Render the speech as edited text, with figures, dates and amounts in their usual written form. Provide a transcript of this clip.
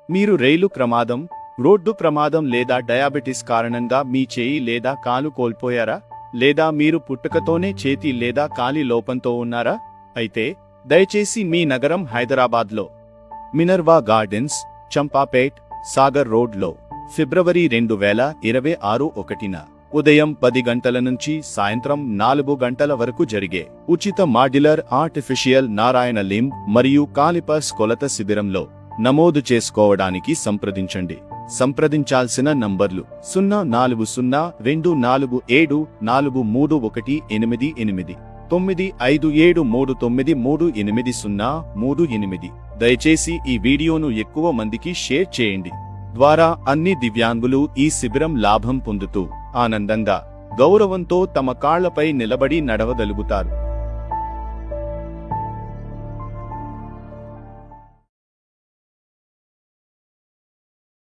మీరు రైలు ప్రమాదం, రోడ్డు ప్రమాదం లేదా డయాబెటిస్ కారణంగా మీ చేయి లేదా కాలు కోల్పోయారా? లేదా మీరు పుట్టుకతోనే చేతి లేదా కాలి లోపంతో ఉన్నారా? అయితే దయచేసి మీ నగరం హైదరాబాద్లో మినర్వా గార్డెన్స్, చంపాపేట్, సాగర్ రోడ్లో ఫిబ్రవరి 2026 ఉదయం 10 గంటల నుంచి సాయంత్రం 4 గంటల వరకు జరిగే ఉచిత మాడ్యులర్ ఆర్టిఫిషియల్ నారాయణ లింబ్ మరియు కాలిపర్స్ కొలత శిబిరంలో నమోదు చేసుకోవడానికి సంప్రదించండి. సంప్రదించాల్సిన నంబర్లు 0402474318 9573393038. దయచేసి ఈ వీడియోను ఎక్కువ మందికి షేర్ చేయండి. ద్వారా అన్ని దివ్యాంగులు ఈ శిబిరం లాభం పొందుతూ ఆనందంగా, గౌరవంతో తమ కాళ్లపై నిలబడి నడవగలుగుతారు.